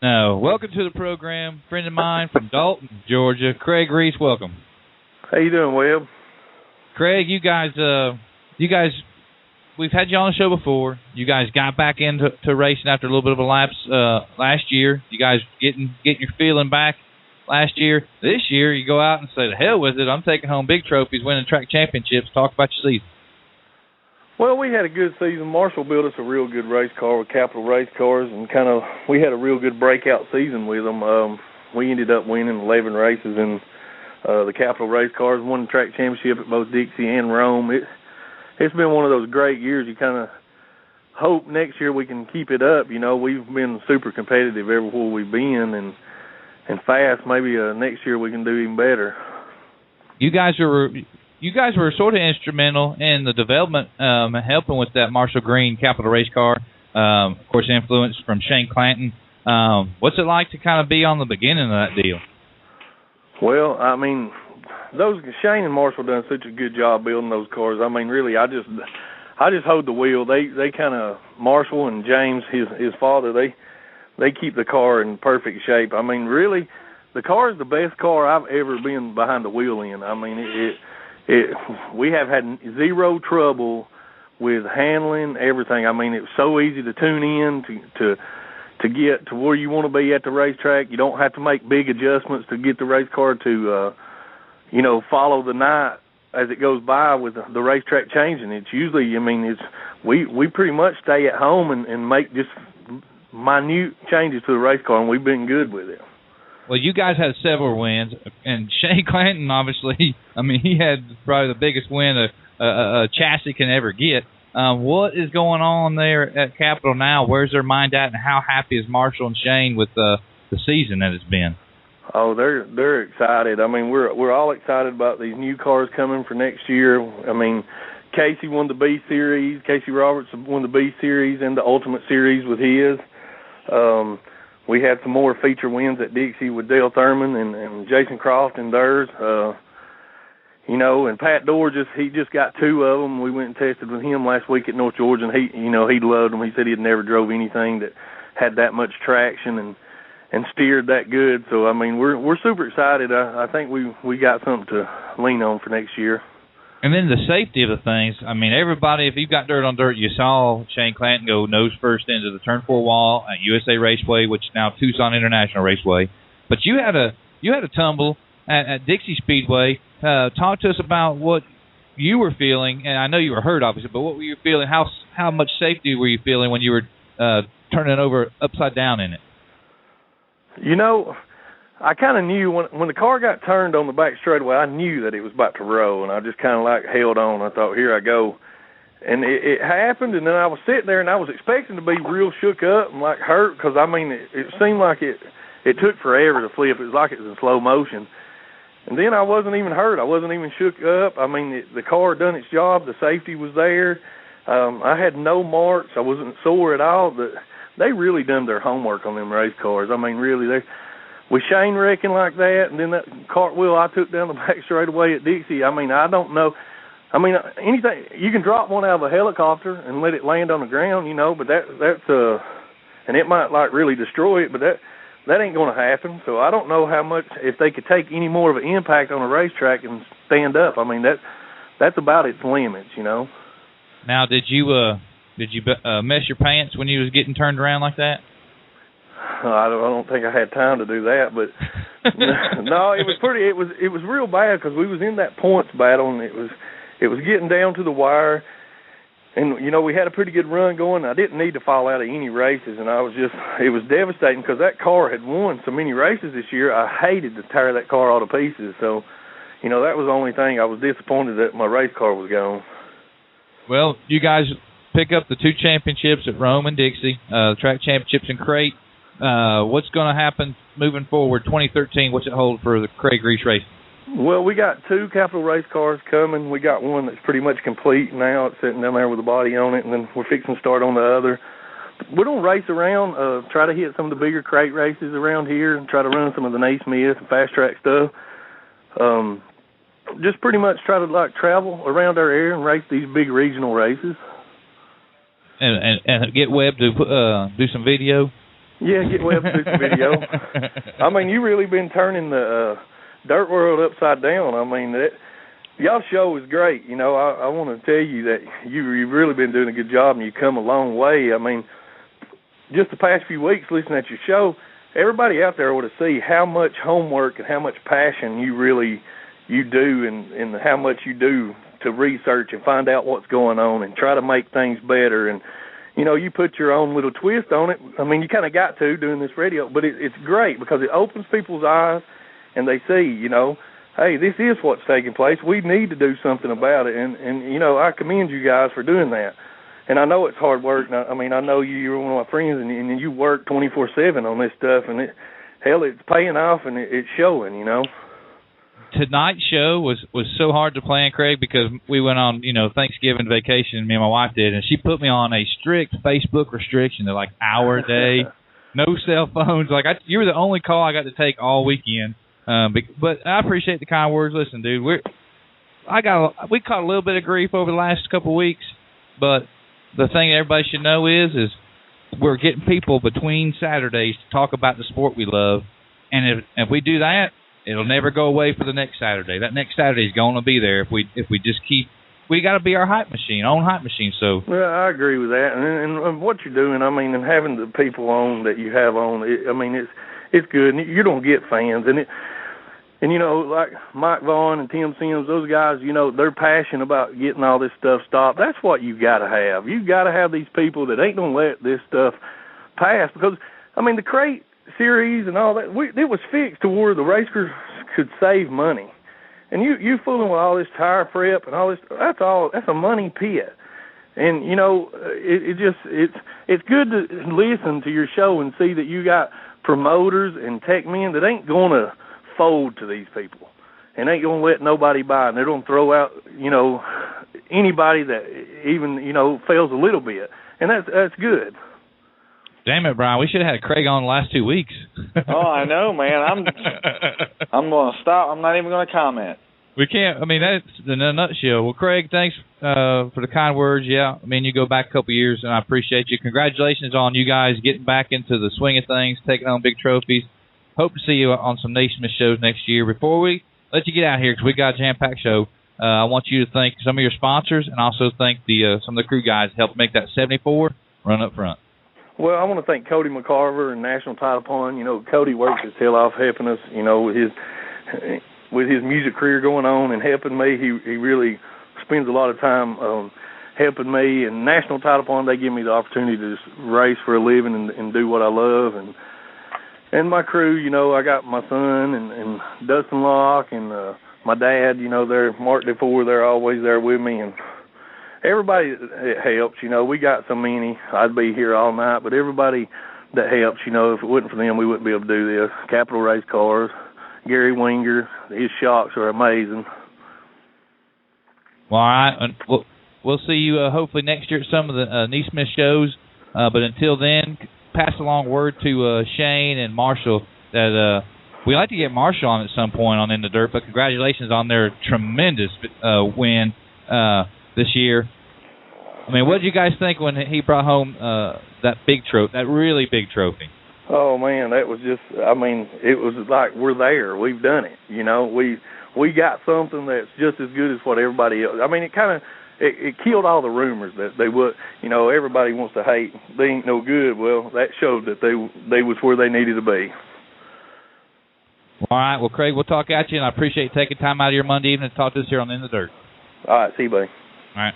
No. Welcome to the program, friend of mine from Dalton, Georgia, Craig Reece. Welcome. How you doing, Webb? Craig, you guys, we've had you on the show before. You guys got back into racing after a little bit of a lapse last year. You guys getting your feeling back last year. This year, you go out and say, "The hell with it! I'm taking home big trophies, winning track championships." Talk about your season. Well, we had a good season. Marshall built us a real good race car with Capital Race Cars, and we had a real good breakout season with them. We ended up winning 11 races in the Capital Race Cars, won the track championship at both Dixie and Rome. It's been one of those great years. You kind of hope next year we can keep it up. You know, we've been super competitive everywhere we've been, and fast. Maybe next year we can do even better. You guys were sort of instrumental in the development, helping with that Marshall Green Capital Race Car. Of course, influence from Shane Clanton. What's it like to kind of be on the beginning of that deal? Well, I mean, Shane and Marshall done such a good job building those cars. I mean, really, I just hold the wheel. They kind of, Marshall and James, his father, they keep the car in perfect shape. I mean, really, the car is the best car I've ever been behind the wheel in. I mean, we have had zero trouble with handling everything. I mean, it's so easy to tune in to get to where you want to be at the racetrack. You don't have to make big adjustments to get the race car to, follow the night as it goes by with the racetrack changing. It's usually, I mean, we pretty much stay at home and make just minute changes to the race car, and we've been good with it. Well, you guys had several wins, and Shane Clanton, obviously, I mean, he had probably the biggest win a chassis can ever get. What is going on there at Capital now? Where's their mind at, and how happy is Marshall and Shane with the season that it's been? Oh, they're excited. I mean, we're all excited about these new cars coming for next year. I mean, Casey won the B Series. Casey Roberts won the B Series and the Ultimate Series with his. We had some more feature wins at Dixie with Dale Thurman and Jason Croft and theirs. And Pat Dorr he just got two of them. We went and tested with him last week at North Georgia, and he loved them. He said he had never drove anything that had that much traction and steered that good. So I mean, we're super excited. I think we got something to lean on for next year. And then the safety of the things. I mean, everybody, if you've got dirt on dirt, you saw Shane Clanton go nose first into the turn 4 wall at USA Raceway, which is now Tucson International Raceway. But you had a tumble at Dixie Speedway. Talk to us about what you were feeling, and I know you were hurt, obviously, but what were you feeling? How much safety were you feeling when you were turning over upside down in it? I kind of knew when the car got turned on the back straightaway, I knew that it was about to roll, and I just kind of held on. I thought, here I go. And it happened, and then I was sitting there, and I was expecting to be real shook up and hurt because, I mean, it seemed like it took forever to flip. It was like it was in slow motion. And then I wasn't even hurt. I wasn't even shook up. I mean, the car done its job. The safety was there. I had no marks. I wasn't sore at all. They really done their homework on them race cars. I mean, really, with Shane wrecking like that, and then that cartwheel I took down the back straightaway at Dixie, I mean, I don't know. I mean, anything, you can drop one out of a helicopter and let it land on the ground, but that's and it might really destroy it, but that ain't going to happen. So I don't know how much, if they could take any more of an impact on a racetrack and stand up. I mean, that's about its limits, Now, did you mess your pants when you was getting turned around like that? I don't think I had time to do that, but no, it was real bad because we was in that points battle, and it was getting down to the wire, and we had a pretty good run going. I didn't need to fall out of any races, and it was devastating because that car had won so many races this year. I hated to tear that car all to pieces, so that was the only thing. I was disappointed that my race car was gone. Well, you guys pick up the 2 championships at Rome and Dixie, the track championships in Crate. What's going to happen moving forward, 2013? What's it hold for the Craig Reece Racing? Well, we got 2 Capital Race cars coming. We got one that's pretty much complete now. It's sitting down there with a body on it, and then we're fixing to start on the other. We're going to race around, try to hit some of the bigger crate races around here and try to run some of the Naismith and fast track stuff. Just pretty much try to travel around our area and race these big regional races. And get Webb to do some video? Yeah, we'll have to do some video. I mean, you really been turning the dirt world upside down. I mean, y'all show is great. You know, I want to tell you that you've really been doing a good job, and you've come a long way. I mean, just the past few weeks listening at your show, everybody out there ought to see how much homework and how much passion you do, and how much you do to research and find out what's going on and try to make things better. And you know, you put your own little twist on it. I mean, you kind of got to doing this radio, but it's great because it opens people's eyes and they see, you know, hey, this is what's taking place. We need to do something about it. And you know, I commend you guys for doing that. And I know it's hard work. I mean, I know you're one of my friends, and you work 24/7 on this stuff, and it's paying off, and it's showing, you know. Tonight's show was so hard to plan, Craig, because we went on, you know, Thanksgiving vacation, me and my wife did, and she put me on a strict Facebook restriction. They're like hour a day, no cell phones. Like you were the only call I got to take all weekend. But I appreciate the kind words. Listen, dude, we caught a little bit of grief over the last couple of weeks, but the thing everybody should know is we're getting people between Saturdays to talk about the sport we love, and if we do that, it'll never go away for the next Saturday. That next Saturday is going to be there if we just keep. We got to be our own hype machine. So well, I agree with that, and what you're doing. I mean, and having the people on that you have on. I mean, it's good. And you're gonna get fans, and you know, like Mike Vaughn and Tim Sims, those guys, you know, they're passionate about getting all this stuff stopped. That's what you got to have. You got to have these people that ain't gonna let this stuff pass, because I mean, the crate series and all that, it was fixed to where the racers could save money. And you fooling with all this tire prep and all this, that's a money pit. And you know, it's good to listen to your show and see that you got promoters and tech men that ain't gonna fold to these people and ain't gonna let nobody buy, and they're gonna throw out, you know, anybody that even, you know, fails a little bit, and that's good. Damn it, Brian! We should have had Craig on the last 2 weeks. Oh, I know, man. I'm going to stop. I'm not even going to comment. We can't. I mean, that's in a nutshell. Well, Craig, thanks for the kind words. Yeah, I mean, you go back a couple of years, and I appreciate you. Congratulations on you guys getting back into the swing of things, taking on big trophies. Hope to see you on some Naismith shows next year. Before we let you get out here, because we got a jam-packed show, I want you to thank some of your sponsors and also thank some of the crew guys that helped make that 74 run up front. Well, I want to thank Cody McCarver and National Title Pond. You know, Cody works his tail off helping us, you know, with his music career going on and helping me. He really spends a lot of time helping me. And National Title Pond, they give me the opportunity to just race for a living and do what I love. And my crew, you know, I got my son and Dustin Locke and my dad, you know, they're Mark DeFore, they're always there with me. And everybody that helps, you know, we got so many, I'd be here all night, but everybody that helps, you know, if it wasn't for them, we wouldn't be able to do this. Capital Race Cars, Gary Winger, his shocks are amazing. Well, all right. We'll see you hopefully next year at some of the Naismith shows, but until then, pass along word to Shane and Marshall that we'd like to get Marshall on at some point on In the Dirt, but congratulations on their tremendous win this year. I mean, what did you guys think when he brought home that big trophy, that really big trophy? Oh, man, that was just, I mean, it was like we're there. We've done it. You know, we got something that's just as good as what everybody else. I mean, it kind of, it killed all the rumors that they would, you know, everybody wants to hate. They ain't no good. Well, that showed that they was where they needed to be. All right. Well, Craig, we'll talk at you, and I appreciate you taking time out of your Monday evening to talk to us here on In the Dirt. All right. See you, buddy. All right.